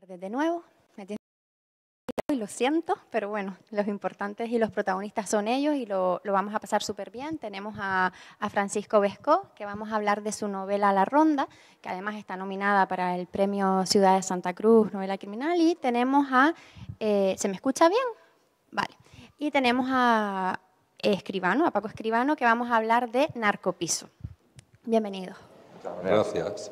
tardes de nuevo. Me tienen y lo siento, pero bueno, los importantes y los protagonistas son ellos y lo vamos a pasar súper bien. Tenemos a Francisco Vescó, que vamos a hablar de su novela La Ronda, que además está nominada para el Premio Ciudad de Santa Cruz, novela criminal. Y tenemos a... ¿se me escucha bien? Vale. Y tenemos a Escribano, a Paco Escribano, que vamos a hablar de Narcopiso. Bienvenidos. Gracias.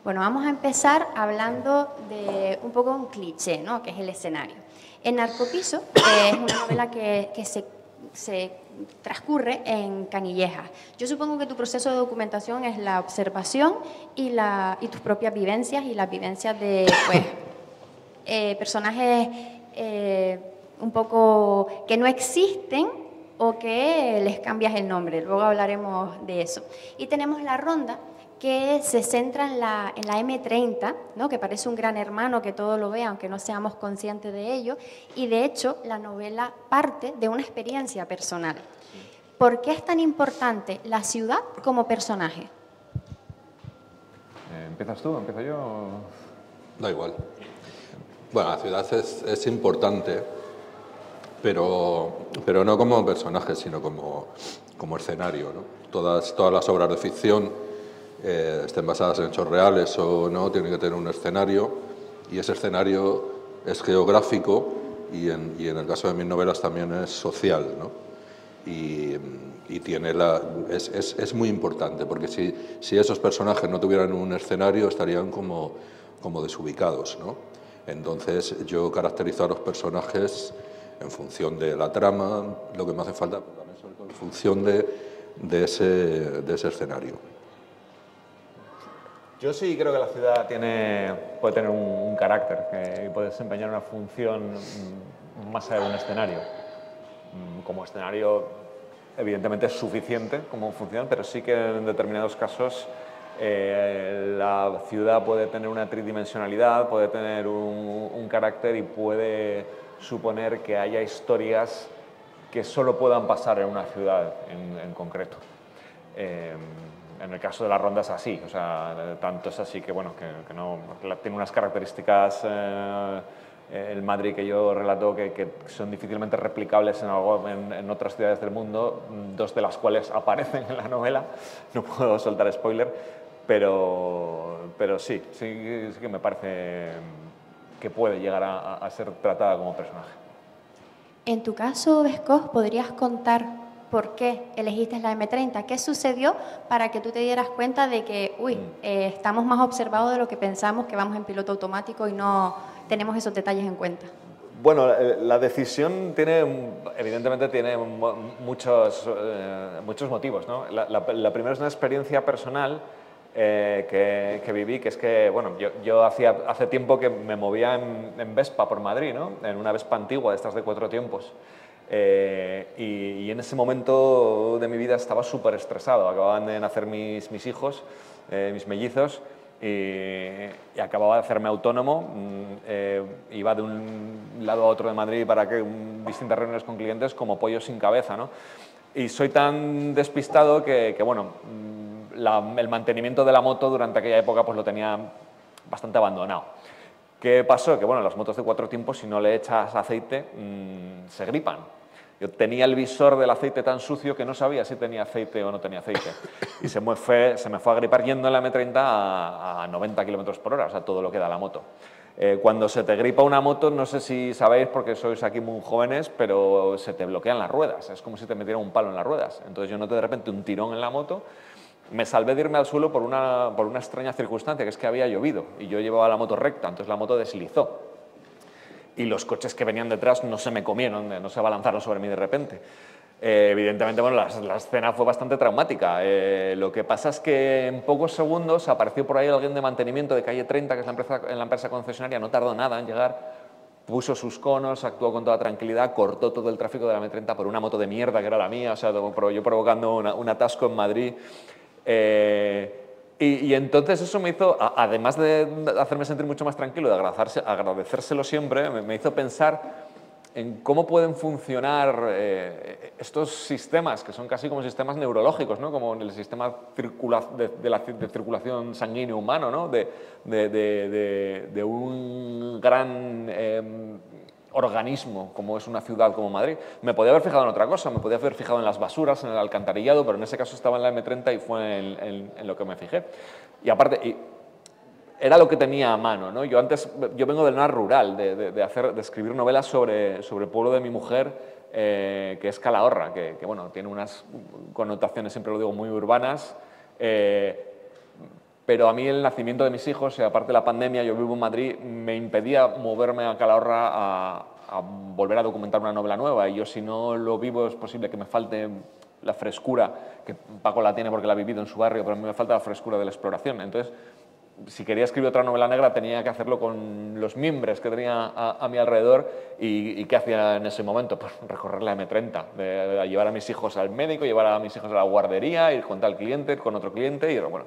Bueno, vamos a empezar hablando de un poco un cliché, ¿no? Que es el escenario. En Narcopiso es una novela que se transcurre en Canillejas. Yo supongo que tu proceso de documentación es la observación y tus propias vivencias y las vivencias de personajes un poco que no existen o que les cambias el nombre. Luego hablaremos de eso. Y tenemos La Ronda, que se centra en la M30, ¿no? Que parece un gran hermano que todo lo ve, aunque no seamos conscientes de ello. Y de hecho, la novela parte de una experiencia personal. ¿Por qué es tan importante la ciudad como personaje? ¿Empiezas tú? ¿Empiezo yo? Da igual. Bueno, la ciudad es importante, pero no como personaje, sino como escenario, ¿no? Todas las obras de ficción, estén basadas en hechos reales o no, tienen que tener un escenario, y ese escenario es geográfico y en el caso de mis novelas también es social, ¿no? Y es muy importante, porque si esos personajes no tuvieran un escenario estarían como desubicados, ¿no? Entonces yo caracterizo a los personajes en función de la trama, lo que me hace falta, pero también sobre todo en función de ese escenario. Yo sí creo que la ciudad puede tener un carácter, que puede desempeñar una función más allá de un escenario. Como escenario, evidentemente es suficiente como función, pero sí que en determinados casos la ciudad puede tener una tridimensionalidad, puede tener un carácter y puede suponer que haya historias que solo puedan pasar en una ciudad en concreto. En el caso de La Ronda es así, o sea, tanto es así que, bueno, que tiene unas características el Madrid que yo relato que son difícilmente replicables en otras ciudades del mundo, dos de las cuales aparecen en la novela, no puedo soltar spoiler, pero sí que me parece que puede llegar a ser tratada como personaje. En tu caso, Vescó, ¿podrías contar por qué elegiste la M30? ¿Qué sucedió para que tú te dieras cuenta de que, estamos más observados de lo que pensamos, que vamos en piloto automático y no tenemos esos detalles en cuenta? Bueno, la decisión evidentemente tiene muchos motivos, ¿no? La primera es una experiencia personal que viví, que es que, bueno, yo hace tiempo que me movía en Vespa por Madrid, ¿no? En una Vespa antigua, de estas de 4 tiempos. Y en ese momento de mi vida estaba súper estresado. Acababan de nacer mis hijos, mis mellizos, y acababa de hacerme autónomo. Iba de un lado a otro de Madrid para distintas reuniones con clientes como pollo sin cabeza, ¿no? Y soy tan despistado que bueno, el mantenimiento de la moto durante aquella época pues lo tenía bastante abandonado. ¿Qué pasó? Que bueno, las motos de 4 tiempos, si no le echas aceite, se gripan. Yo tenía el visor del aceite tan sucio que no sabía si tenía aceite o no tenía aceite. Y se me fue a gripar yendo en la M30 a 90 km/h, o sea, todo lo que da la moto. Cuando se te gripa una moto, no sé si sabéis, porque sois aquí muy jóvenes, pero se te bloquean las ruedas. Es como si te metieran un palo en las ruedas. Entonces yo noté de repente un tirón en la moto. Me salvé de irme al suelo por una extraña circunstancia, que es que había llovido y yo llevaba la moto recta, entonces la moto deslizó. Y los coches que venían detrás no se me comieron, no se abalanzaron sobre mí de repente. Evidentemente, bueno, la escena fue bastante traumática. Lo que pasa es que en pocos segundos apareció por ahí alguien de mantenimiento de calle 30, que es la empresa concesionaria, no tardó nada en llegar, puso sus conos, actuó con toda tranquilidad, cortó todo el tráfico de la M30 por una moto de mierda que era la mía, o sea, yo provocando un atasco en Madrid. Y entonces eso me hizo, además de hacerme sentir mucho más tranquilo, de agradecérselo siempre, me hizo pensar en cómo pueden funcionar estos sistemas, que son casi como sistemas neurológicos, ¿no? Como el sistema de circulación sanguínea humano, ¿no? de un gran organismo como es una ciudad como Madrid. Me podía haber fijado en otra cosa, me podía haber fijado en las basuras, en el alcantarillado, pero en ese caso estaba en la M30 y fue en lo que me fijé. Y aparte, era lo que tenía a mano, ¿no? Yo vengo del mar rural, de escribir novelas sobre el pueblo de mi mujer, que es Calahorra, que bueno, tiene unas connotaciones, siempre lo digo, muy urbanas, pero a mí el nacimiento de mis hijos, y aparte de la pandemia, yo vivo en Madrid, me impedía moverme a Calahorra a volver a documentar una novela nueva, y yo si no lo vivo es posible que me falte la frescura, que Paco la tiene porque la ha vivido en su barrio, pero a mí me falta la frescura de la exploración. Entonces, si quería escribir otra novela negra tenía que hacerlo con los mimbres que tenía a mi alrededor. ¿Y qué hacía en ese momento? Pues recorrer la M30, de llevar a mis hijos al médico, llevar a mis hijos a la guardería, ir con tal cliente, con otro cliente, y bueno,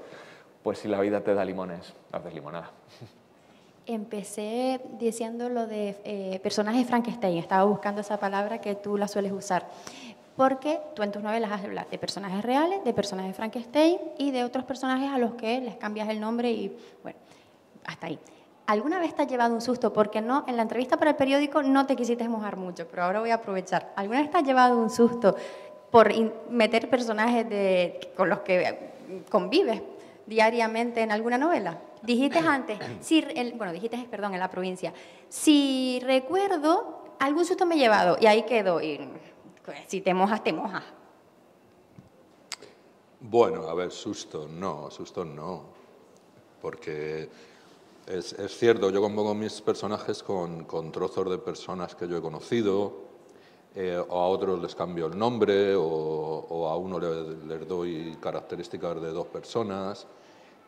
pues si la vida te da limones, haces limonada. Empecé diciendo lo de personajes Frankenstein, estaba buscando esa palabra que tú la sueles usar. Porque tú en tus novelas hablas de personajes reales, de personajes Frankenstein y de otros personajes a los que les cambias el nombre y, bueno, hasta ahí. ¿Alguna vez te has llevado un susto? Porque no, en la entrevista para el periódico no te quisiste mojar mucho, pero ahora voy a aprovechar. ¿Alguna vez te has llevado un susto por meter personajes con los que convives diariamente en alguna novela? Dijiste antes, en la provincia, si recuerdo, algún susto me he llevado y ahí quedó. Si te mojas, te mojas. Bueno, a ver, susto no, porque es cierto, yo compongo mis personajes con trozos de personas que yo he conocido, o a otros les cambio el nombre, o a uno les doy características de dos personas,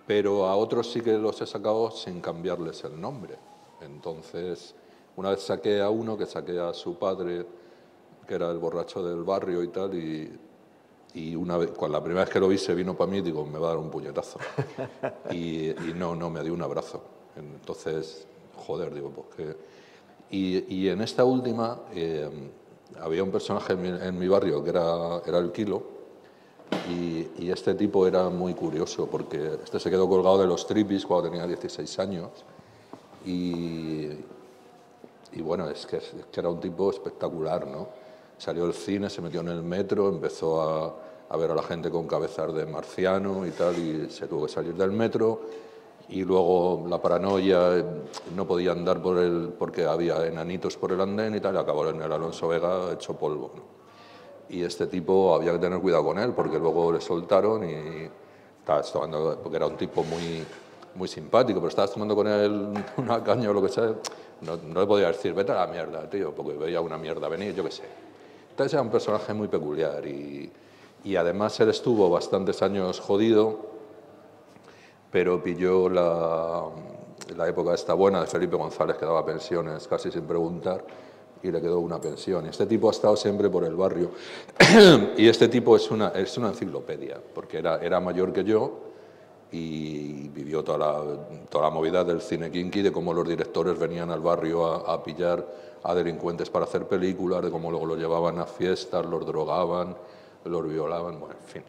pero a otros sí que los he sacado sin cambiarles el nombre. Entonces, una vez saqué a uno, que saqué a su padre, que era el borracho del barrio y tal, y una vez, cuando la primera vez que lo vi se vino para mí, digo, me va a dar un puñetazo. Y no, me dio un abrazo. Entonces, joder, digo, pues que... Y en esta última, había un personaje en mi barrio que era el Kilo, y este tipo era muy curioso, porque este se quedó colgado de los tripis cuando tenía 16 años, y bueno, es que era un tipo espectacular, ¿no? Salió del cine, se metió en el metro, empezó a ver a la gente con cabezas de marciano y tal, y se tuvo que salir del metro, y luego la paranoia, no podía andar porque había enanitos por el andén y tal, y acabó en el Alonso Vega hecho polvo, ¿no? Y este tipo había que tener cuidado con él, porque luego le soltaron y estabas tomando, porque era un tipo muy, muy simpático, pero estabas tomando con él una caña o lo que sea, no le podía decir, vete a la mierda, tío, porque veía una mierda venir, yo qué sé. Entonces era un personaje muy peculiar y además él estuvo bastantes años jodido, pero pilló la época esta buena de Felipe González, que daba pensiones casi sin preguntar, y le quedó una pensión. Y este tipo ha estado siempre por el barrio. Y este tipo es una enciclopedia, porque era mayor que yo y vivió toda la movida del cine kinky, de cómo los directores venían al barrio a pillar a delincuentes para hacer películas, de cómo luego los llevaban a fiestas, los drogaban, los violaban, bueno, en fin.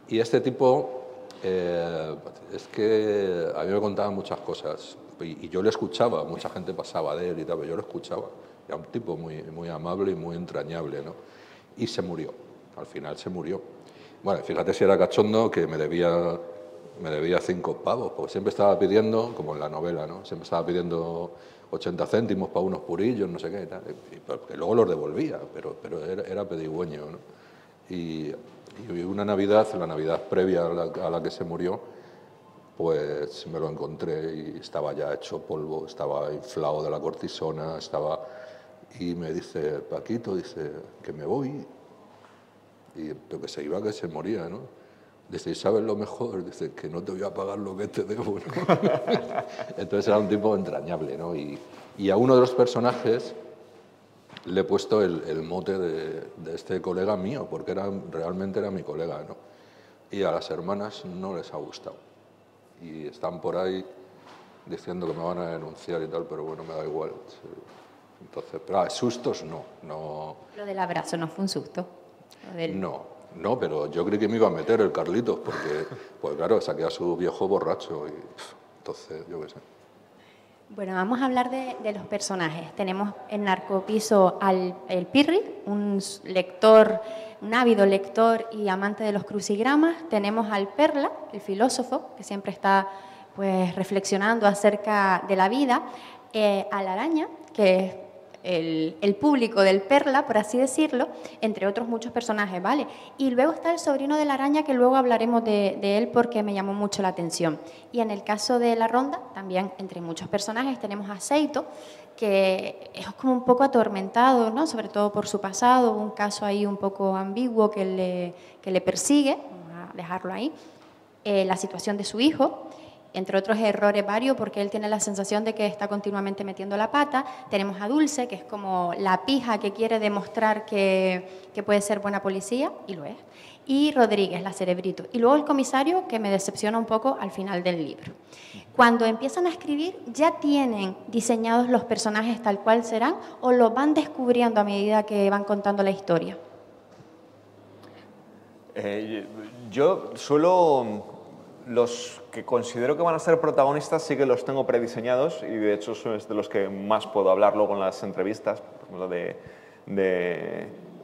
Y este tipo, es que a mí me contaba muchas cosas y yo le escuchaba, mucha gente pasaba de él y tal, pero yo lo escuchaba. Era un tipo muy, muy amable y muy entrañable, ¿no? Y se murió, al final se murió. Bueno, fíjate si era cachondo que me debía 5 pavos, porque siempre estaba pidiendo, como en la novela, ¿no? Siempre estaba pidiendo 80 céntimos para unos purillos, no sé qué, tal, que luego los devolvía, pero era pedigüeño, ¿no? Y una Navidad, la Navidad previa a la que se murió, pues me lo encontré y estaba ya hecho polvo, estaba inflado de la cortisona, y me dice, Paquito, dice, que me voy, y lo que se iba, que se moría, ¿no? Dice, ¿sabes lo mejor? Dice, que no te voy a pagar lo que te debo, ¿no? Entonces era un tipo entrañable, ¿no? Y a uno de los personajes le he puesto el mote de este colega mío, porque realmente era mi colega, ¿no? Y a las hermanas no les ha gustado. Y están por ahí diciendo que me van a denunciar y tal, pero bueno, me da igual. Entonces, pero sustos no. Lo del abrazo no fue un susto. No, pero yo creí que me iba a meter el Carlitos, porque, pues claro, saqué a su viejo borracho y entonces, yo qué sé. Bueno, vamos a hablar de los personajes. Tenemos en Narcopiso el Pirri, un lector, un ávido lector y amante de los crucigramas. Tenemos al Perla, el filósofo, que siempre está pues reflexionando acerca de la vida. A la Araña, que es el público del Perla, por así decirlo, entre otros muchos personajes, ¿vale? Y luego está el sobrino de la Araña, que luego hablaremos de él porque me llamó mucho la atención. Y en el caso de la Ronda, también entre muchos personajes, tenemos a Seito, que es como un poco atormentado, ¿no? Sobre todo por su pasado, un caso ahí un poco ambiguo que le persigue, vamos a dejarlo ahí, la situación de su hijo, entre otros errores varios, porque él tiene la sensación de que está continuamente metiendo la pata. Tenemos a Dulce, que es como la pija que quiere demostrar que puede ser buena policía, y lo es. Y Rodríguez, la cerebrito. Y luego el comisario, que me decepciona un poco al final del libro. Cuando empiezan a escribir, ¿ya tienen diseñados los personajes tal cual serán o los van descubriendo a medida que van contando la historia? Yo suelo... Los que considero que van a ser protagonistas sí que los tengo prediseñados y de hecho son de los que más puedo hablar luego en las entrevistas, por ejemplo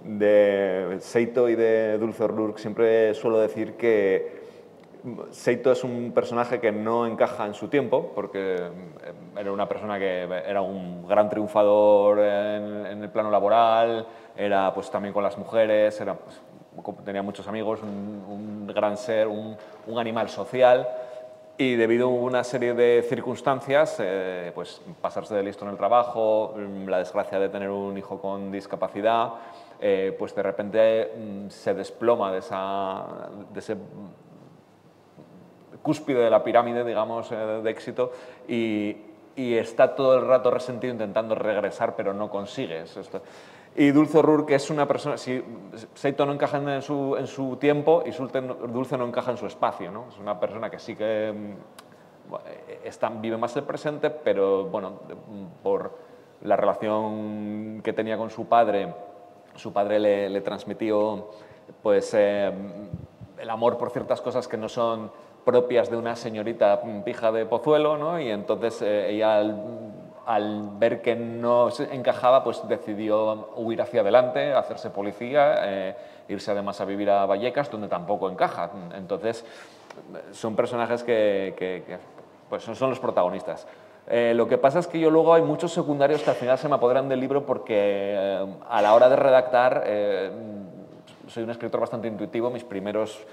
de Seito y de Dulce O'Rourke. Siempre suelo decir que Seito es un personaje que no encaja en su tiempo porque era una persona que era un gran triunfador en el plano laboral, era pues también con las mujeres, era pues, tenía muchos amigos, un gran ser, un animal social y debido a una serie de circunstancias, pues pasarse de listo en el trabajo, la desgracia de tener un hijo con discapacidad, pues de repente se desploma de ese cúspide de la pirámide, digamos, de éxito y está todo el rato resentido intentando regresar, pero no consigue. Y Dulce O'Rourke es una persona, si Seito no encaja en su tiempo y Dulce no encaja en su espacio, ¿no? Es una persona que sí que vive más el presente, pero bueno, por la relación que tenía con su padre le transmitió pues, el amor por ciertas cosas que no son propias de una señorita pija de Pozuelo, ¿no? Y entonces ella al ver que no encajaba, pues decidió huir hacia adelante, hacerse policía, irse además a vivir a Vallecas, donde tampoco encaja. Entonces, son personajes que pues son los protagonistas. Lo que pasa es que yo luego hay muchos secundarios que al final se me apoderan del libro porque a la hora de redactar soy un escritor bastante intuitivo, mis primeros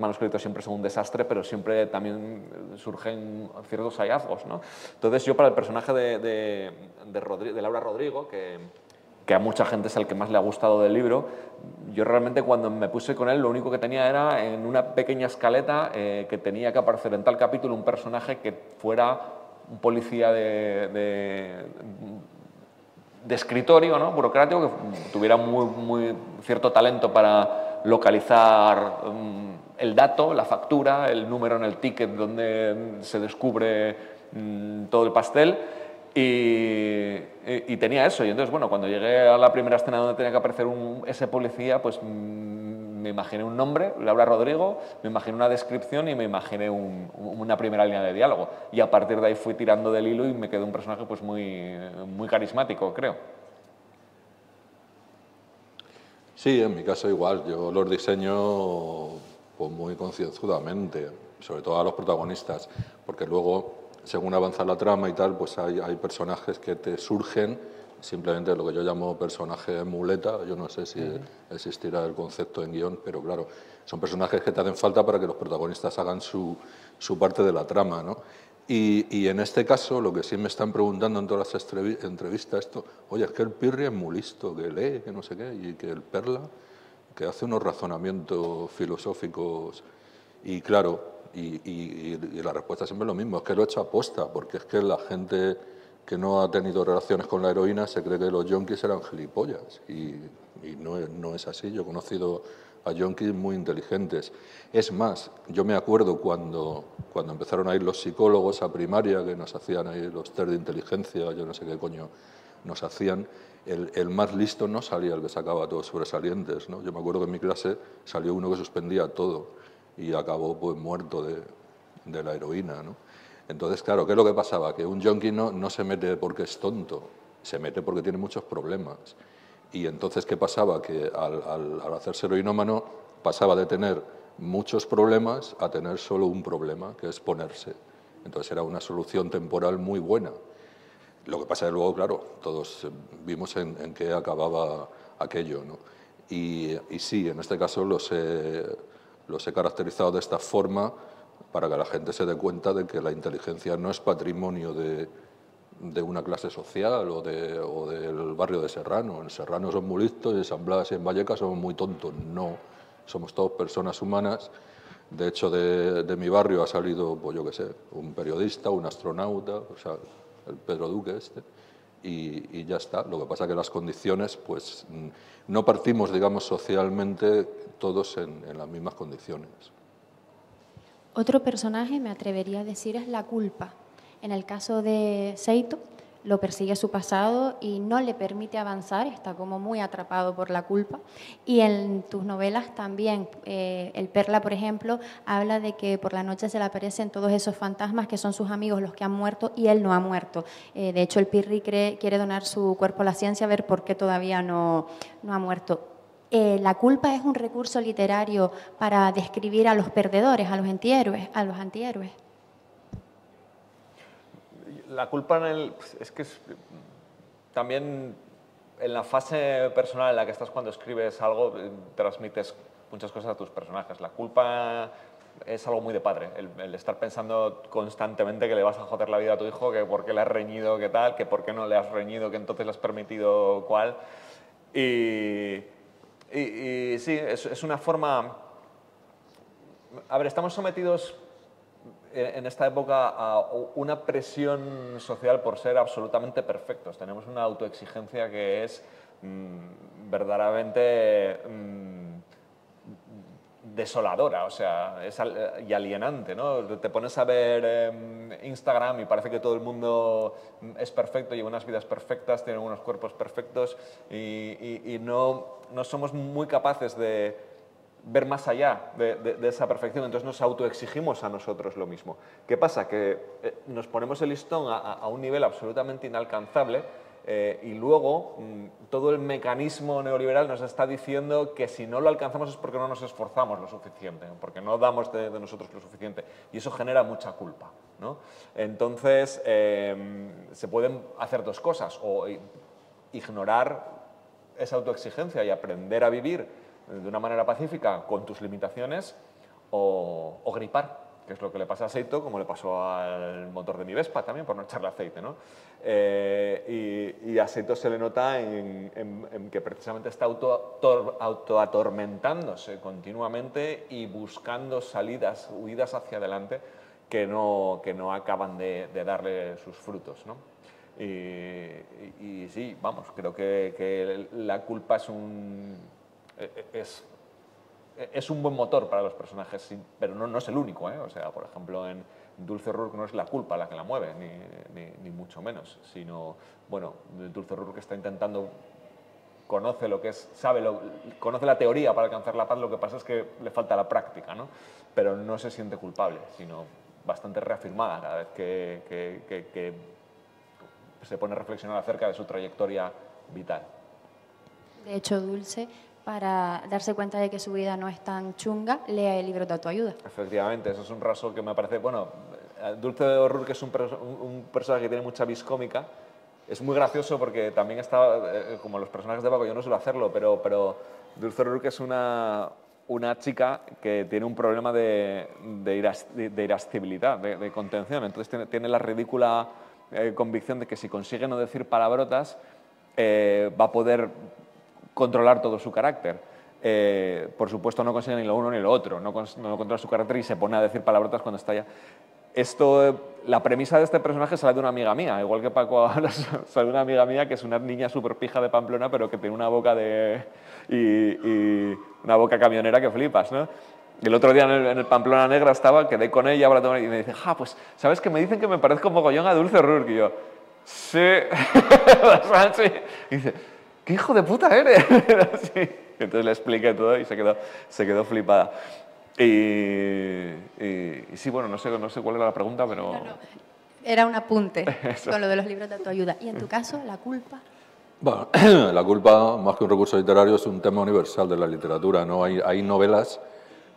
manuscritos siempre son un desastre, pero siempre también surgen ciertos hallazgos, ¿no? Entonces yo para el personaje de Laura Rodrigo, que a mucha gente es el que más le ha gustado del libro, yo realmente cuando me puse con él lo único que tenía era en una pequeña escaleta que tenía que aparecer en tal capítulo un personaje que fuera un policía de escritorio, ¿no? Burocrático, que tuviera muy cierto talento para localizar el dato, la factura, el número en el ticket donde se descubre todo el pastel y tenía eso. Y entonces, bueno, cuando llegué a la primera escena donde tenía que aparecer ese policía, pues me imaginé un nombre, Laura Rodrigo, me imaginé una descripción y me imaginé una primera línea de diálogo. Y a partir de ahí fui tirando del hilo y me quedó un personaje pues muy carismático, creo. Sí, en mi caso igual. Yo los diseño pues, muy concienzudamente, sobre todo a los protagonistas, porque luego, según avanza la trama y tal, pues hay personajes que te surgen, simplemente lo que yo llamo personaje muleta. Yo no sé si existirá el concepto en guión, pero claro, son personajes que te hacen falta para que los protagonistas hagan su parte de la trama, ¿no? Y en este caso, lo que sí me están preguntando en todas las entrevistas, oye, es que el Pirri es muy listo, que lee, que no sé qué, y que el Perla, que hace unos razonamientos filosóficos, y claro, y la respuesta siempre es lo mismo, es que lo he hecho aposta, porque es que la gente que no ha tenido relaciones con la heroína se cree que los yonkis eran gilipollas, y no es así. Yo he conocido a yonkis muy inteligentes. Es más, yo me acuerdo cuando empezaron a ir los psicólogos a primaria, que nos hacían ahí los test de inteligencia, yo no sé qué coño nos hacían, el más listo no salía el que sacaba todos sobresalientes, ¿no? Yo me acuerdo que en mi clase salió uno que suspendía todo y acabó pues muerto de la heroína, ¿no? Entonces, claro, ¿qué es lo que pasaba? Que un yonki no se mete porque es tonto, se mete porque tiene muchos problemas. Y entonces, ¿qué pasaba? Que al hacerse heroinómano pasaba de tener muchos problemas a tener solo un problema, que es ponerse. Entonces era una solución temporal muy buena. Lo que pasa es que luego, claro, todos vimos en qué acababa aquello, ¿no? Y sí, en este caso los he caracterizado de esta forma para que la gente se dé cuenta de que la inteligencia no es patrimonio de una clase social o del barrio de Serrano. En Serrano son muy listos y en San Blas y en Vallecas somos muy tontos. No, somos todos personas humanas. De hecho, de mi barrio ha salido, pues yo qué sé, un periodista, un astronauta, o sea, el Pedro Duque y ya está. Lo que pasa es que las condiciones, pues no partimos, digamos, socialmente todos en las mismas condiciones. Otro personaje, me atrevería a decir, es la culpa. En el caso de Seito, lo persigue su pasado y no le permite avanzar, está como muy atrapado por la culpa. Y en tus novelas también, El Perla, por ejemplo, habla de que por la noche se le aparecen todos esos fantasmas que son sus amigos los que han muerto y él no ha muerto. De hecho, el Pirri quiere donar su cuerpo a la ciencia a ver por qué todavía no ha muerto. La culpa es un recurso literario para describir a los perdedores, a los antihéroes. La culpa es que también en la fase personal en la que estás cuando escribes algo, transmites muchas cosas a tus personajes. La culpa es algo muy de padre, el estar pensando constantemente que le vas a joder la vida a tu hijo, que por qué le has reñido, qué tal, que por qué no le has reñido, que entonces le has permitido cuál. Y sí, es una forma... A ver, estamos sometidos en esta época a una presión social por ser absolutamente perfectos. Tenemos una autoexigencia que es verdaderamente desoladora, o sea, y alienante, ¿no? Te pones a ver Instagram y parece que todo el mundo es perfecto, lleva unas vidas perfectas, tiene unos cuerpos perfectos y no somos muy capaces de ver más allá de esa perfección, entonces nos autoexigimos a nosotros lo mismo. ¿Qué pasa? Que nos ponemos el listón a un nivel absolutamente inalcanzable y luego todo el mecanismo neoliberal nos está diciendo que si no lo alcanzamos es porque no nos esforzamos lo suficiente, porque no damos de nosotros lo suficiente y eso genera mucha culpa, ¿no? Entonces se pueden hacer dos cosas, o ignorar esa autoexigencia y aprender a vivir de una manera pacífica con tus limitaciones o gripar, que es lo que le pasa a Seito, como le pasó al motor de mi Vespa también, por no echarle aceite, ¿no? Y a Seito se le nota en que precisamente está autoatormentándose continuamente y buscando salidas, huidas hacia adelante que no acaban de darle sus frutos, ¿no? Y sí, vamos, creo que la culpa es un buen motor para los personajes, pero no es el único, ¿eh? O sea, por ejemplo, en Dulce Rourke no es la culpa la que la mueve, ni mucho menos, sino, bueno, Dulce Rourke está intentando, conoce lo que es, conoce la teoría para alcanzar la paz, lo que pasa es que le falta la práctica, ¿no? Pero no se siente culpable, sino bastante reafirmada cada vez que se pone a reflexionar acerca de su trayectoria vital. De hecho, Dulce, para darse cuenta de que su vida no es tan chunga, lea el libro de autoayuda. Efectivamente, eso es un rasgo que me parece... Bueno, Dulce Rourke es un personaje que tiene mucha vis cómica. Es muy gracioso porque también está, como los personajes de Paco, yo no suelo hacerlo, pero Dulce Rourke es una chica que tiene un problema de irascibilidad, de contención. Entonces tiene la ridícula convicción de que si consigue no decir palabrotas, va a poder controlar todo su carácter. Por supuesto no consigue ni lo uno ni lo otro, no controla su carácter y se pone a decir palabrotas cuando está ya. La premisa de este personaje sale de una amiga mía, igual que Paco sale de una amiga mía que es una niña súper pija de Pamplona, pero que tiene una boca y una boca camionera que flipas, ¿no? Y el otro día en el Pamplona Negra quedé con ella y me dice, pues, ¿sabes que me dicen que me parezco mogollón a Dulce Rourke? Y yo, Sí. Sí. Y dice, ¿qué hijo de puta eres? Sí. Entonces le expliqué todo y se quedó flipada. Y sí, bueno, no sé cuál era la pregunta, pero... No. Era un apunte con lo de los libros de autoayuda. ¿Y en tu caso, la culpa? Bueno, la culpa, más que un recurso literario, es un tema universal de la literatura, ¿no? Hay novelas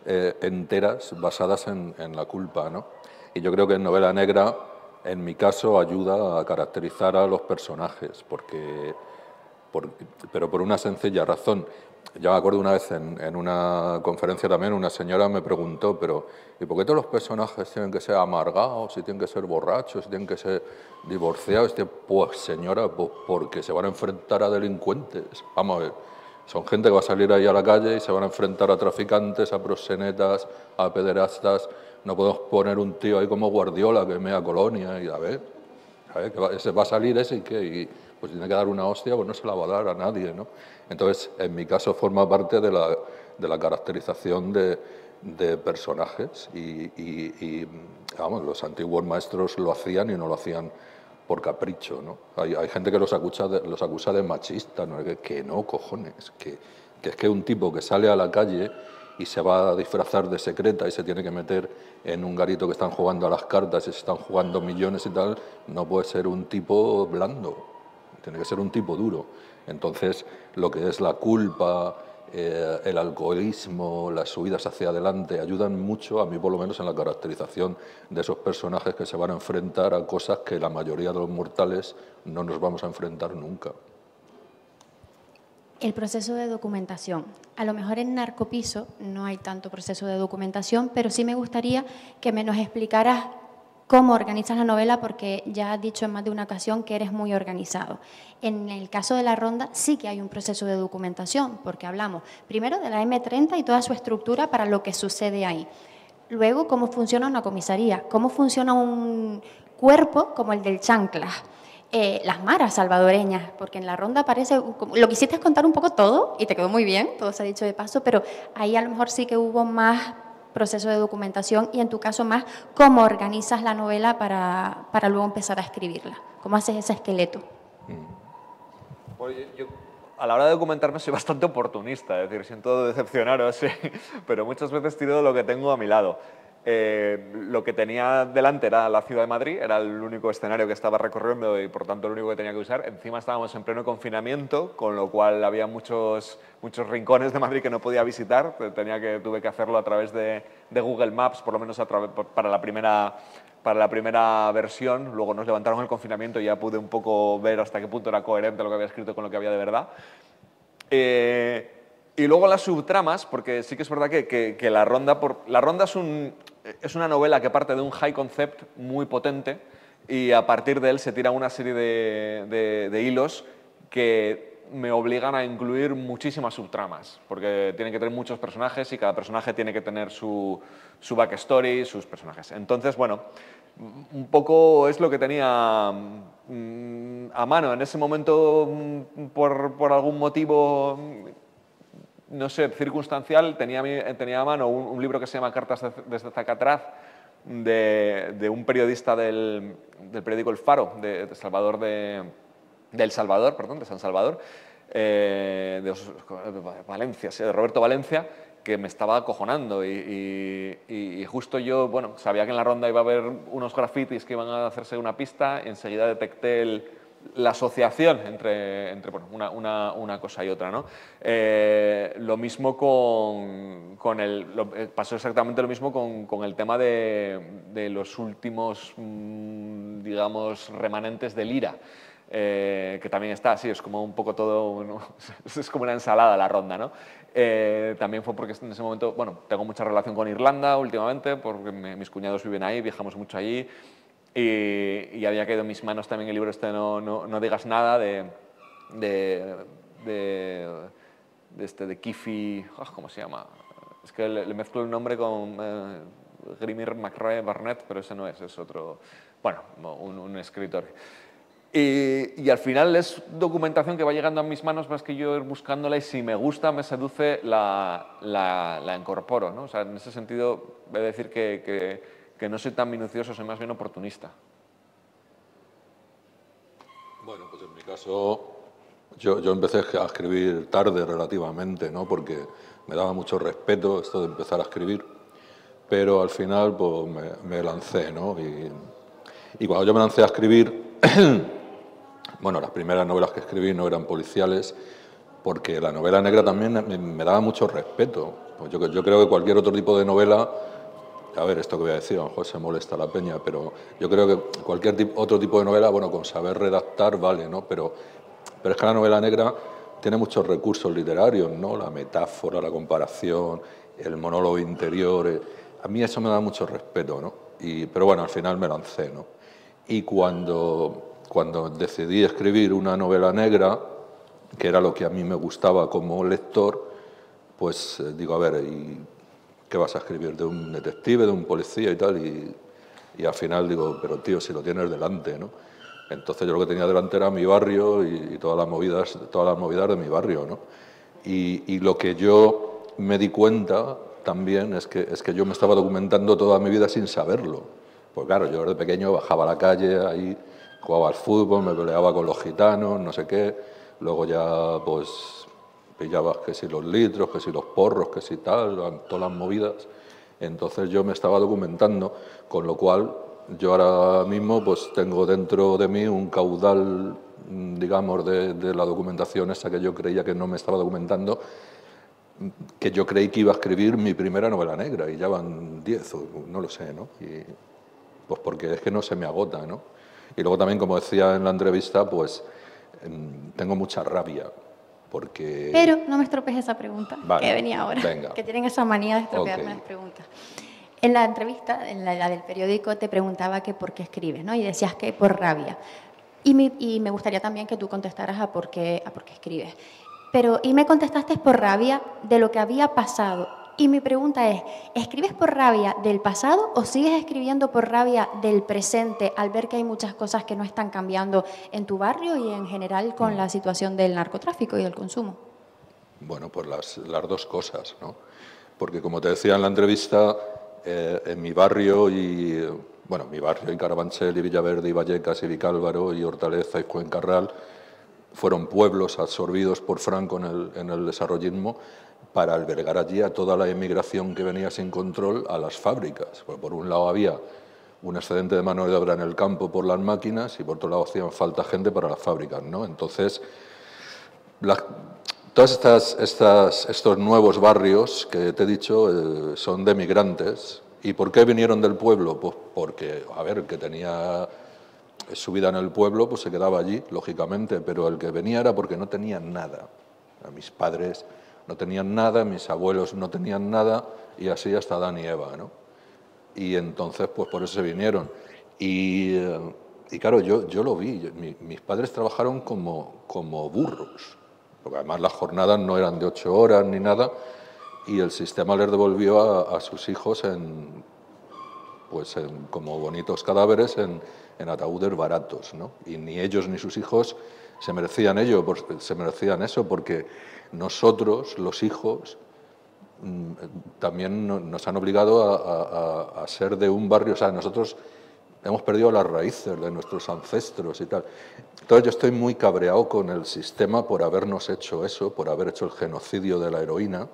enteras basadas en la culpa, ¿no? Y yo creo que en novela negra, en mi caso, ayuda a caracterizar a los personajes, pero por una sencilla razón. Yo me acuerdo una vez en una conferencia también, una señora me preguntó, pero ¿y por qué todos los personajes tienen que ser amargados, y tienen que ser borrachos, y tienen que ser divorciados? Pues señora, pues porque se van a enfrentar a delincuentes. Vamos a ver, son gente que va a salir ahí a la calle y se van a enfrentar a traficantes, a proxenetas, a pederastas. No podemos poner un tío ahí como Guardiola, que es media colonia, y a ver, que va a salir ese y qué, y pues tiene que dar una hostia, pues no se la va a dar a nadie, ¿no? Entonces, en mi caso forma parte de la caracterización de personajes y, vamos, los antiguos maestros lo hacían y no lo hacían por capricho, ¿no? Hay gente que los acusa de machistas, ¿no? Que no, cojones, que es que un tipo que sale a la calle y se va a disfrazar de secreta y se tiene que meter en un garito que están jugando a las cartas y se están jugando millones y tal, no puede ser un tipo blando, tiene que ser un tipo duro. Entonces, lo que es la culpa, el alcoholismo, las subidas hacia adelante, ayudan mucho, a mí por lo menos, en la caracterización de esos personajes que se van a enfrentar a cosas que la mayoría de los mortales no nos vamos a enfrentar nunca. El proceso de documentación. A lo mejor en Narcopiso no hay tanto proceso de documentación, pero sí me gustaría que nos explicaras cómo organizas la novela, porque ya has dicho en más de una ocasión que eres muy organizado. En el caso de La Ronda sí que hay un proceso de documentación, porque hablamos primero de la M30 y toda su estructura para lo que sucede ahí. Luego, cómo funciona una comisaría, cómo funciona un cuerpo como el del Chanclas. Las maras salvadoreñas, porque en La Ronda parece, lo quisiste contar un poco todo y te quedó muy bien, todo se ha dicho de paso, pero ahí a lo mejor sí que hubo más proceso de documentación y en tu caso más cómo organizas la novela para luego empezar a escribirla, cómo haces ese esqueleto. Pues yo a la hora de documentarme soy bastante oportunista, es decir, siento decepcionaros, sí, pero muchas veces tiro de lo que tengo a mi lado. Lo que tenía delante era la ciudad de Madrid, era el único escenario que estaba recorriendo y por tanto el único que tenía que usar. Encima estábamos en pleno confinamiento, con lo cual había muchos rincones de Madrid que no podía visitar. Tuve que hacerlo a través de Google Maps, por lo menos para la primera versión. Luego nos levantaron el confinamiento y ya pude un poco ver hasta qué punto era coherente lo que había escrito con lo que había de verdad. Y luego las subtramas, porque sí que es verdad que La Ronda es una novela que parte de un high concept muy potente y a partir de él se tira una serie de hilos que me obligan a incluir muchísimas subtramas, porque tienen que tener muchos personajes y cada personaje tiene que tener su backstory, sus personajes. Entonces, bueno, un poco es lo que tenía a mano. En ese momento, por algún motivo, no sé, circunstancial, tenía a mano un libro que se llama Cartas desde Zacatraz, de un periodista del periódico El Faro, de San Salvador, de Valencia, sí, de Roberto Valencia, que me estaba acojonando y justo yo, bueno, sabía que en La Ronda iba a haber unos grafitis que iban a hacerse una pista, enseguida detecté la asociación entre bueno, una cosa y otra, ¿no? Lo mismo pasó exactamente lo mismo con el tema de los últimos, digamos, remanentes del IRA. Que también está así, es como un poco todo, ¿no? Es como una ensalada La Ronda, ¿no? También fue porque en ese momento, bueno, tengo mucha relación con Irlanda últimamente, porque mis cuñados viven ahí, viajamos mucho allí, y había caído en mis manos también el libro No digas nada de Kiffy, ¿cómo se llama? Es que le mezclo el nombre con Grimir McRae Barnett, pero ese no es otro, bueno, un escritor. Y al final es documentación que va llegando a mis manos más que yo ir buscándola y si me gusta, me seduce, la incorporo, ¿no? O sea, en ese sentido, voy a decir que no soy tan minucioso, soy más bien oportunista. Bueno, pues en mi caso, yo empecé a escribir tarde relativamente, ¿no? Porque me daba mucho respeto esto de empezar a escribir, pero al final pues me lancé, ¿no? Y cuando yo me lancé a escribir, bueno, las primeras novelas que escribí no eran policiales, porque la novela negra también me daba mucho respeto. Pues yo creo que cualquier otro tipo de novela, a ver, esto que voy a decir, a lo mejor se molesta la peña, pero yo creo que cualquier otro tipo de novela, bueno, con saber redactar vale, ¿no? Pero es que la novela negra tiene muchos recursos literarios, ¿no? La metáfora, la comparación, el monólogo interior. A mí eso me da mucho respeto, ¿no? Pero bueno, al final me lancé, ¿no? Y cuando decidí escribir una novela negra, que era lo que a mí me gustaba como lector, pues digo, a ver, ¿y qué vas a escribir? ¿De un detective, de un policía y tal? Y al final digo, pero tío, si lo tienes delante, ¿no? Entonces yo lo que tenía delante era mi barrio y todas las movidas de mi barrio, ¿no? Y lo que yo me di cuenta también es que yo me estaba documentando toda mi vida sin saberlo. Pues claro, yo desde pequeño bajaba a la calle, ahí jugaba al fútbol, me peleaba con los gitanos, no sé qué. Luego ya pues pillabas que si los litros, que si los porros, que si tal, todas las movidas. Entonces yo me estaba documentando, con lo cual yo ahora mismo pues tengo dentro de mí un caudal, digamos, de la documentación esa que yo creía que no me estaba documentando, que yo creí que iba a escribir mi primera novela negra y ya van 10 o no lo sé, ¿no? Y, pues porque es que no se me agota, ¿no? Y luego también, como decía en la entrevista, pues tengo mucha rabia porque... Pero no me estropees esa pregunta, Vale, que venía ahora, venga. que tienen esa manía de estropearme Ok. las preguntas. En la entrevista, en la del periódico, te preguntaba que por qué escribes, ¿no? Y decías que por rabia. Y me gustaría también que tú contestaras a por qué escribes. Y me contestaste por rabia de lo que había pasado. Y mi pregunta es, ¿escribes por rabia del pasado o sigues escribiendo por rabia del presente al ver que hay muchas cosas que no están cambiando en tu barrio y en general con la situación del narcotráfico y del consumo? Bueno, pues las dos cosas, ¿no? Porque como te decía en la entrevista, en mi barrio mi barrio y Carabanchel y Villaverde y Vallecas y Vicálvaro y Hortaleza y Fuencarral fueron pueblos absorbidos por Franco en el desarrollismo para albergar allí a toda la emigración que venía sin control a las fábricas. Pues por un lado había un excedente de mano de obra en el campo por las máquinas y por otro lado hacían falta gente para las fábricas, ¿no? Entonces, todos estos nuevos barrios que te he dicho son de migrantes. ¿Y por qué vinieron del pueblo? Pues porque, a ver, el que tenía su vida en el pueblo, pues se quedaba allí, lógicamente, pero el que venía era porque no tenían nada. Mis padres no tenían nada, mis abuelos no tenían nada, y así hasta Adán y Eva, ¿no? Y entonces, pues por eso se vinieron. Y claro, yo lo vi, mis padres trabajaron como burros, porque además las jornadas no eran de 8 horas ni nada, y el sistema les devolvió a sus hijos como bonitos cadáveres en ataúdes baratos, ¿no? Y ni ellos ni sus hijos se merecían eso, porque nosotros, los hijos, también nos han obligado a ser de un barrio, o sea, nosotros hemos perdido las raíces de nuestros ancestros y tal. Entonces yo estoy muy cabreado con el sistema por habernos hecho eso, por haber hecho el genocidio de la heroína,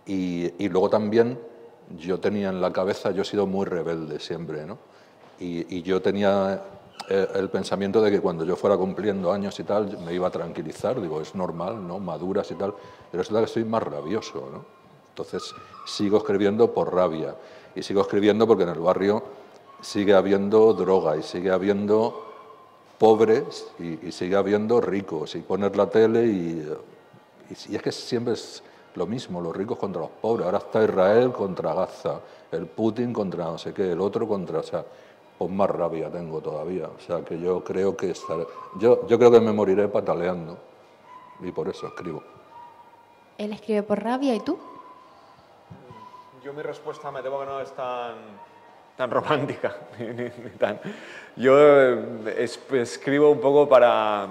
y luego también yo tenía en la cabeza, yo he sido muy rebelde siempre, ¿no? Y yo tenía el pensamiento de que cuando yo fuera cumpliendo años y tal, me iba a tranquilizar, digo, es normal, ¿no? Maduras y tal, pero resulta que estoy más rabioso, ¿no? Entonces sigo escribiendo por rabia, y sigo escribiendo porque en el barrio sigue habiendo droga, y sigue habiendo pobres, y sigue habiendo ricos, y poner la tele y es que siempre es lo mismo, los ricos contra los pobres. Ahora está Israel contra Gaza, el Putin contra no sé qué, el otro contra... O sea, pues más rabia tengo todavía. O sea, que yo creo que yo creo que me moriré pataleando, y por eso escribo. Él escribe por rabia, ¿y tú? Yo mi respuesta me temo que no es tan romántica. Yo escribo un poco para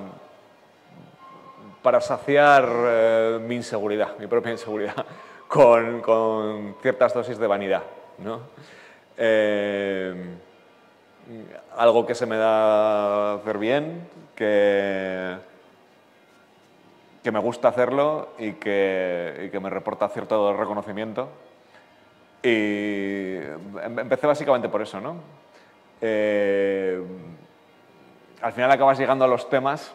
saciar mi inseguridad, mi propia inseguridad, con ciertas dosis de vanidad, ¿no? Algo que se me da hacer bien, que me gusta hacerlo y que me reporta cierto reconocimiento. Y empecé básicamente por eso, ¿no? Al final acabas llegando a los temas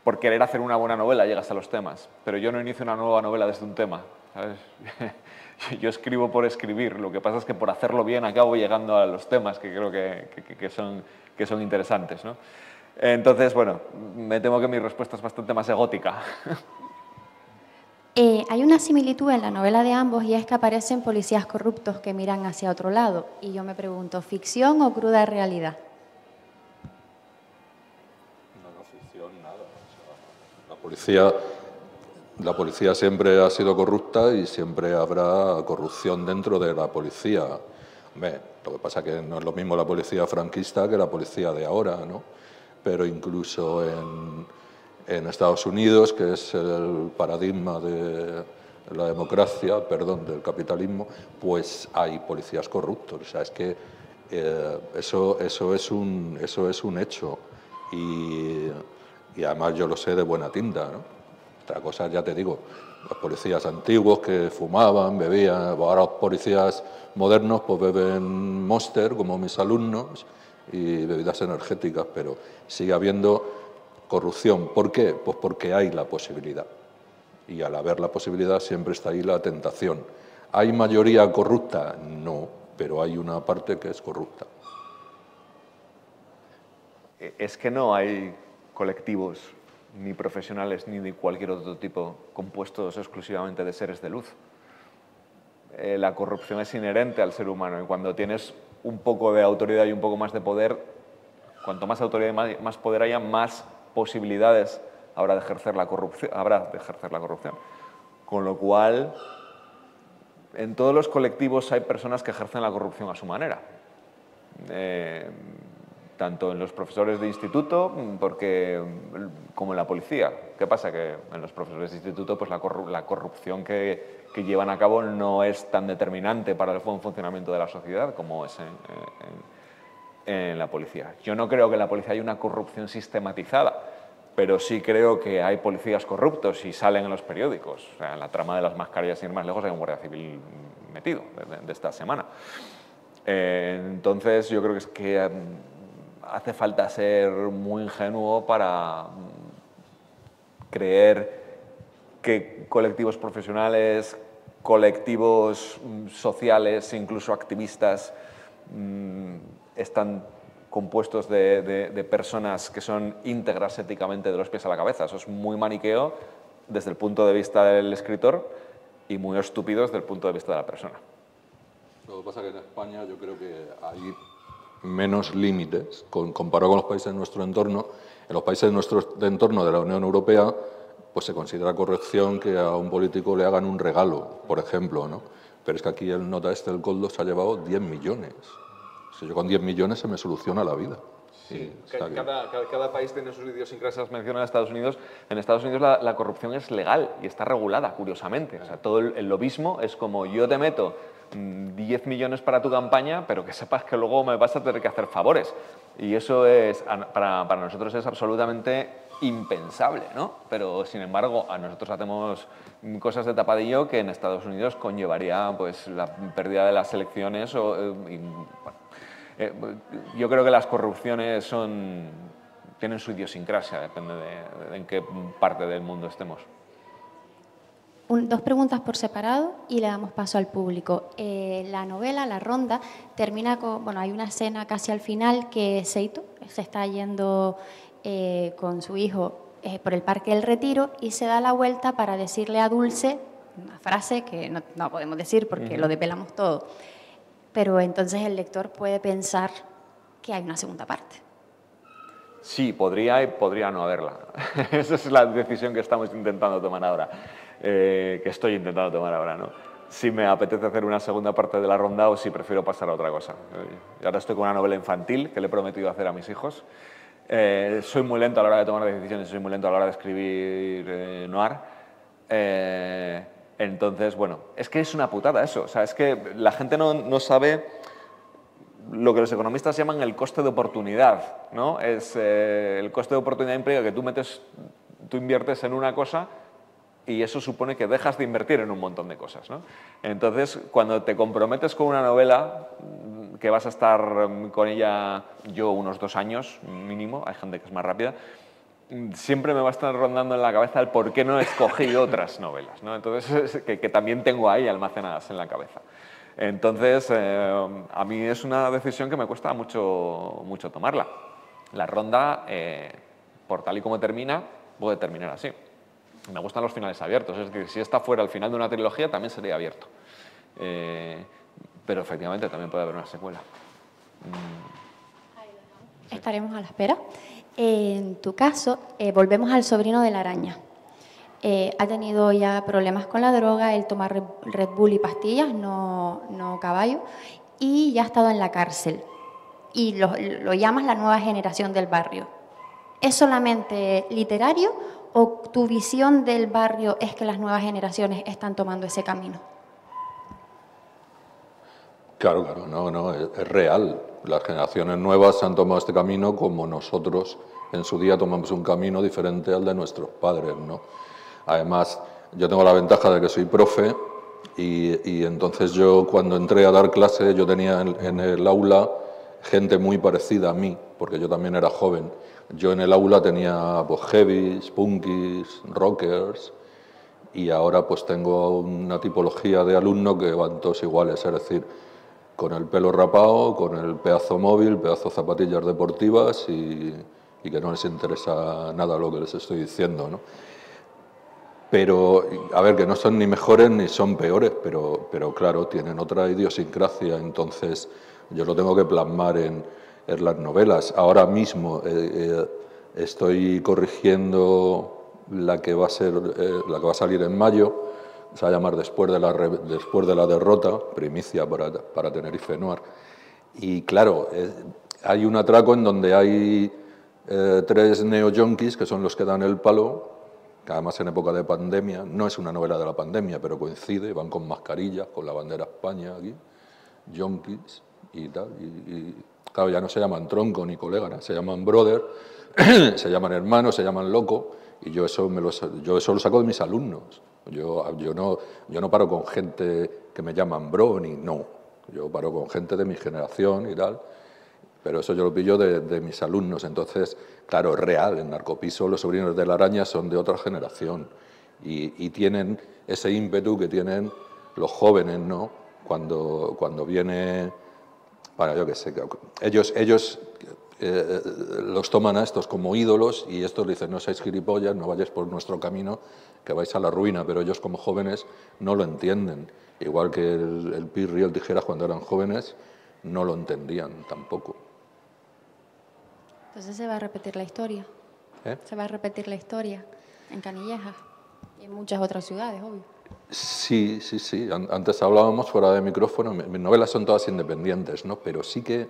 por querer hacer una buena novela, llegas a los temas. Pero yo no inicio una nueva novela desde un tema, ¿sabes? Yo escribo por escribir, lo que pasa es que por hacerlo bien acabo llegando a los temas que creo que son interesantes, ¿no? Entonces, bueno, me temo que mi respuesta es bastante más egótica. Hay una similitud en la novela de ambos y es que aparecen policías corruptos que miran hacia otro lado. Y yo me pregunto, ¿ficción o cruda realidad? No, ficción, nada. O sea, la policía siempre ha sido corrupta y siempre habrá corrupción dentro de la policía. Hombre, lo que pasa es que no es lo mismo la policía franquista que la policía de ahora, ¿no? Pero incluso en Estados Unidos, que es el paradigma de la democracia, perdón, del capitalismo, pues hay policías corruptos. O sea, es que eso es un hecho. Y además yo lo sé de buena tinta, ¿no? Otra cosa, ya te digo, los policías antiguos que fumaban, bebían, ahora los policías modernos pues beben Monster, como mis alumnos, y bebidas energéticas, pero sigue habiendo corrupción. ¿Por qué? Pues porque hay la posibilidad. Y al haber la posibilidad siempre está ahí la tentación. ¿Hay mayoría corrupta? No, pero hay una parte que es corrupta. Es que no hay colectivos ni profesionales ni de cualquier otro tipo compuestos exclusivamente de seres de luz. La corrupción es inherente al ser humano y cuando tienes un poco de autoridad y un poco más de poder, cuanto más autoridad y más poder haya, más posibilidades habrá de ejercer la corrupción. Con lo cual, en todos los colectivos hay personas que ejercen la corrupción a su manera. Tanto en los profesores de instituto como en la policía. ¿Qué pasa? Que en los profesores de instituto pues la corrupción que llevan a cabo no es tan determinante para el buen funcionamiento de la sociedad como es en la policía. Yo no creo que en la policía haya una corrupción sistematizada, pero sí creo que hay policías corruptos y salen en los periódicos. O sea, en la trama de las mascarillas, sin ir más lejos, hay un guardia civil metido de esta semana. Entonces, yo creo que hace falta ser muy ingenuo para creer que colectivos profesionales, colectivos sociales, incluso activistas, están compuestos de personas que son íntegras éticamente de los pies a la cabeza. Eso es muy maniqueo desde el punto de vista del escritor y muy estúpido desde el punto de vista de la persona. Lo que pasa es que en España yo creo que hay menos límites comparado con los países de nuestro entorno. En los países de nuestro entorno de la Unión Europea pues se considera corrección que a un político le hagan un regalo, por ejemplo, ¿no? Pero es que aquí el nota del Koldo se ha llevado 10 millones. O sea, yo con 10 millones se me soluciona la vida. Sí, cada país tiene sus idiosincrasias. Menciona Estados Unidos. En Estados Unidos la corrupción es legal y está regulada, curiosamente. O sea, todo el lobismo es como yo te meto 10 millones para tu campaña, pero que sepas que luego me vas a tener que hacer favores. Y eso es, para nosotros es absolutamente impensable, ¿no? Pero, sin embargo, a nosotros hacemos cosas de tapadillo que en Estados Unidos conllevaría pues, la pérdida de las elecciones yo creo que las corrupciones tienen su idiosincrasia, depende de en qué parte del mundo estemos. Dos preguntas por separado y le damos paso al público. La novela, La Ronda, termina con... Bueno, hay una escena casi al final que Seito se está yendo con su hijo por el Parque del Retiro y se da la vuelta para decirle a Dulce una frase que no podemos decir porque lo desvelamos todo. Pero entonces el lector puede pensar que hay una segunda parte. Sí, podría y podría no haberla. Esa es la decisión que estamos intentando tomar ahora, que estoy intentando tomar ahora, ¿no? Si me apetece hacer una segunda parte de La Ronda o si prefiero pasar a otra cosa. Ahora estoy con una novela infantil que le he prometido hacer a mis hijos. Soy muy lento a la hora de tomar decisiones, soy muy lento a la hora de escribir noir. Entonces, bueno, es que es una putada eso. O sea, es que la gente no sabe lo que los economistas llaman el coste de oportunidad, ¿no? El coste de oportunidad implica que tú inviertes en una cosa y eso supone que dejas de invertir en un montón de cosas, ¿no? Entonces, cuando te comprometes con una novela, que vas a estar con ella yo unos 2 años mínimo, hay gente que es más rápida, siempre me va a estar rondando en la cabeza el por qué no escogí otras novelas, ¿no? Entonces, que también tengo ahí almacenadas en la cabeza. Entonces, a mí es una decisión que me cuesta mucho tomarla. La ronda, por tal y como termina, puede terminar así. Me gustan los finales abiertos, es decir, si esta fuera el final de una trilogía, también sería abierto. Pero efectivamente también puede haber una secuela. Estaremos a la espera. En tu caso, volvemos al sobrino de la araña. Ha tenido ya problemas con la droga, él toma Red Bull y pastillas, no caballo, y ya ha estado en la cárcel. Y lo llamas la nueva generación del barrio. ¿Es solamente literario o tu visión del barrio es que las nuevas generaciones están tomando ese camino? Claro, no, es real. Las generaciones nuevas han tomado este camino como nosotros en su día tomamos un camino diferente al de nuestros padres, ¿no? Además, yo tengo la ventaja de que soy profe y entonces yo cuando entré a dar clase yo tenía en el aula gente muy parecida a mí, porque yo también era joven. Yo en el aula tenía pues heavies, punkis, rockers y ahora pues tengo una tipología de alumno que van todos iguales, es decir, con el pelo rapado, con el pedazo móvil, pedazo zapatillas deportivas y que no les interesa nada lo que les estoy diciendo, ¿no? Pero, a ver, que no son ni mejores ni son peores, pero claro, tienen otra idiosincrasia, entonces yo lo tengo que plasmar en las novelas. Ahora mismo estoy corrigiendo la que va a salir en mayo, se va a llamar Después de la derrota, primicia para Tenerife Noir. Y claro, hay un atraco en donde hay 3 neo-yonkis que son los que dan el palo, que además en época de pandemia, no es una novela de la pandemia, pero coincide, van con mascarillas, con la bandera España aquí, yonkis y tal, y claro, ya no se llaman tronco ni colega, se llaman brother, se llaman hermanos, se llaman loco, y yo eso lo saco de mis alumnos. Yo no paro con gente que me llaman bro, ni no, yo paro con gente de mi generación y tal, pero eso yo lo pillo de mis alumnos. Entonces, claro, es real, en Narcopiso los sobrinos de la araña son de otra generación y tienen ese ímpetu que tienen los jóvenes, ¿no? Cuando viene, bueno, yo qué sé, ellos los toman a estos como ídolos y estos dicen, no seáis gilipollas, no vayáis por nuestro camino, que vais a la ruina, pero ellos como jóvenes no lo entienden. Igual que el Pirri y el Tijeras cuando eran jóvenes no lo entendían tampoco. Entonces se va a repetir la historia. Se va a repetir la historia en Canillejas y en muchas otras ciudades, obvio. Sí. Antes hablábamos fuera de micrófono, mis novelas son todas independientes, ¿no? Pero sí que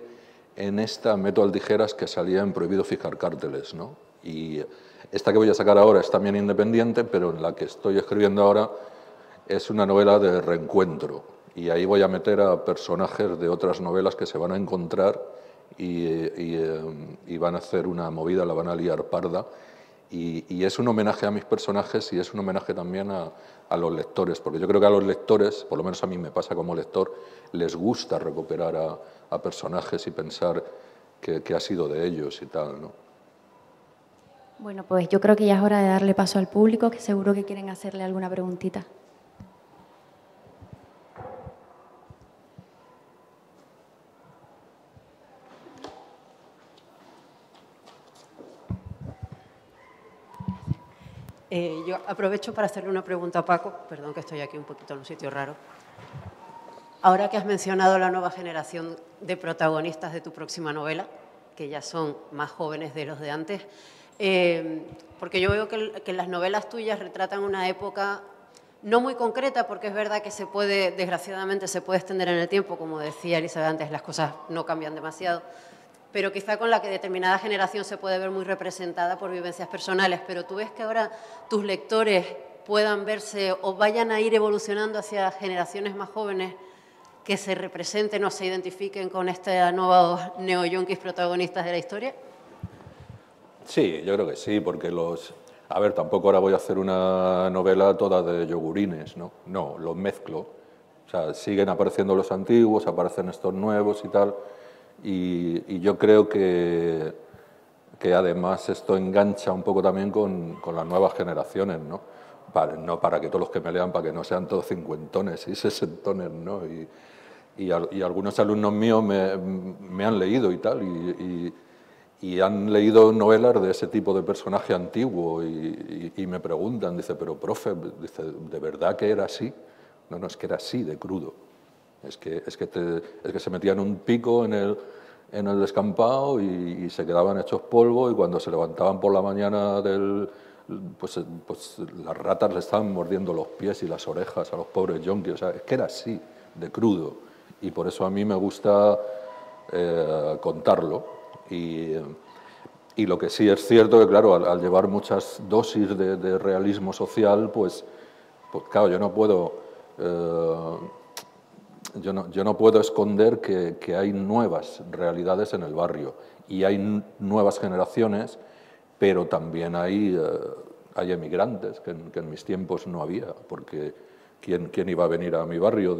en esta meto al Tijeras que salía en Prohibido fijar cárteles, ¿no? Y esta que voy a sacar ahora es también independiente, pero en la que estoy escribiendo ahora es una novela de reencuentro. Y ahí voy a meter a personajes de otras novelas que se van a encontrar y van a hacer una movida, la van a liar parda. Y es un homenaje a mis personajes y es un homenaje también a los lectores, porque yo creo que a los lectores, por lo menos a mí me pasa como lector, les gusta recuperar a personajes y pensar que ha sido de ellos y tal, ¿no? Bueno, pues yo creo que ya es hora de darle paso al público, que seguro que quieren hacerle alguna preguntita. Yo aprovecho para hacerle una pregunta a Paco, perdón que estoy aquí un poquito en un sitio raro. Ahora que has mencionado la nueva generación de protagonistas de tu próxima novela, que ya son más jóvenes de los de antes, porque yo veo que las novelas tuyas retratan una época no muy concreta, porque es verdad que desgraciadamente se puede extender en el tiempo, como decía Elizabeth antes, las cosas no cambian demasiado, pero quizá con la que determinada generación se puede ver muy representada por vivencias personales, pero tú ves que ahora tus lectores puedan verse o vayan a ir evolucionando hacia generaciones más jóvenes que se representen o se identifiquen con estos nuevos neoyonkis protagonistas de la historia? Sí, yo creo que sí, porque a ver, tampoco ahora voy a hacer una novela toda de yogurines, ¿no? No, los mezclo. O sea, siguen apareciendo los antiguos, aparecen estos nuevos y tal, y yo creo que además esto engancha un poco también con las nuevas generaciones, ¿no? No para que todos los que me lean, para que no sean todos cincuentones y sesentones, ¿no? Y algunos alumnos míos me han leído y tal, y han leído novelas de ese tipo de personaje antiguo y me preguntan, dice, pero profe, dice, ¿de verdad que era así? No, es que era así de crudo. Es que se metían un pico en el descampado y se quedaban hechos polvo, y cuando se levantaban por la mañana pues las ratas le estaban mordiendo los pies y las orejas a los pobres yonkis. O sea, es que era así de crudo, y por eso a mí me gusta contarlo. Y lo que sí es cierto que, claro, al llevar muchas dosis de realismo social, pues claro, yo no puedo esconder que hay nuevas realidades en el barrio, y hay nuevas generaciones, pero también hay emigrantes que en mis tiempos no había, porque ¿quién iba a venir a mi barrio?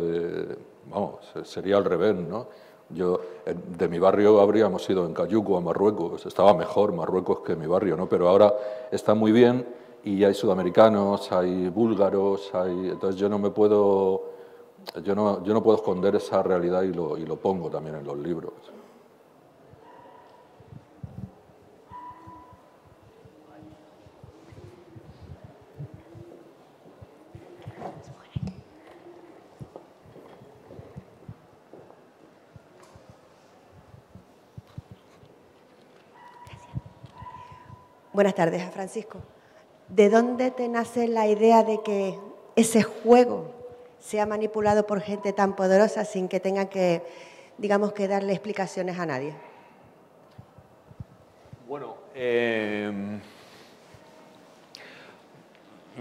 Vamos, sería al revés, ¿no? De mi barrio habríamos ido en cayuco a Marruecos, estaba mejor Marruecos que mi barrio, ¿no? Pero ahora está muy bien, y hay sudamericanos, hay búlgaros, entonces yo no puedo esconder esa realidad, y lo pongo también en los libros. Buenas tardes, a Francisco. ¿De dónde te nace la idea de que ese juego sea manipulado por gente tan poderosa sin que tengan que, digamos, que darle explicaciones a nadie? Bueno,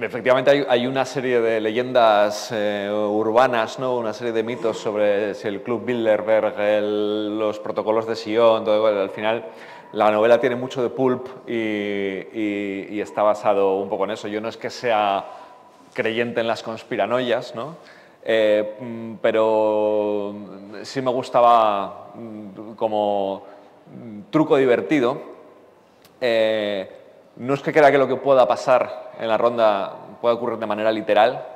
efectivamente hay una serie de leyendas urbanas, ¿no? Una serie de mitos sobre si el Club Bilderberg, los protocolos de Sion, todo igual. Al final la novela tiene mucho de pulp y está basado un poco en eso. Yo no es que sea creyente en las conspiranoias, ¿no? Pero sí me gustaba como truco divertido. No es que crea que lo que pueda pasar en la ronda pueda ocurrir de manera literal,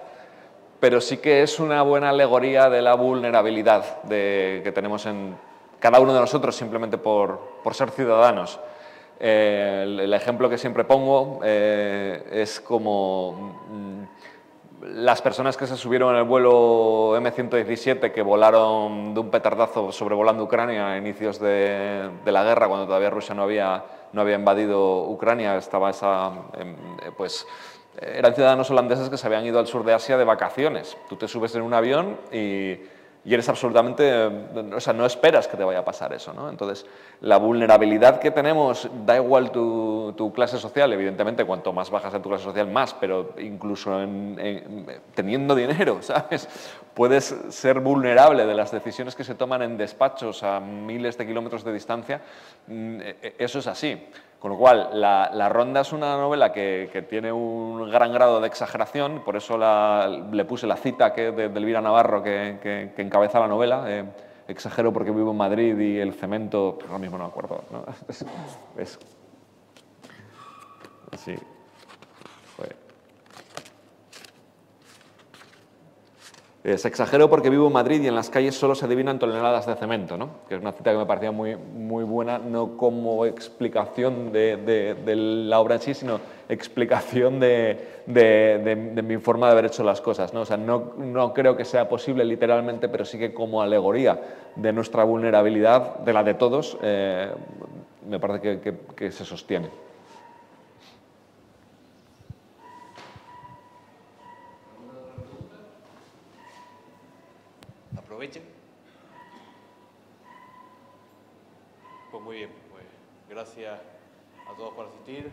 pero sí que es una buena alegoría de la vulnerabilidad que tenemos en cada uno de nosotros simplemente por ser ciudadanos. El ejemplo que siempre pongo es como las personas que se subieron en el vuelo M117, que volaron de un petardazo sobrevolando Ucrania a inicios de la guerra, cuando todavía Rusia no había invadido Ucrania, pues eran ciudadanos holandeses que se habían ido al sur de Asia de vacaciones. Tú te subes en un avión y eres absolutamente, o sea, no esperas que te vaya a pasar eso, ¿no? Entonces, la vulnerabilidad que tenemos, da igual tu clase social, evidentemente, cuanto más baja sea tu clase social, más, pero incluso teniendo dinero, ¿sabes? Puedes ser vulnerable de las decisiones que se toman en despachos a miles de kilómetros de distancia. Eso es así. Con lo cual, La Ronda es una novela que tiene un gran grado de exageración, por eso le puse la cita de Elvira Navarro que encabeza la novela. Exagero porque vivo en Madrid y el cemento, ahora mismo no me acuerdo, ¿no? Es así. Exagero porque vivo en Madrid y en las calles solo se adivinan toneladas de cemento, ¿no? Que es una cita que me parecía muy, muy buena, no como explicación de la obra en sí, sino explicación de mi forma de haber hecho las cosas, ¿no? O sea, no creo que sea posible literalmente, pero sí que como alegoría de nuestra vulnerabilidad, de la de todos, me parece que se sostiene. Aprovechen. Pues muy bien, pues gracias a todos por asistir.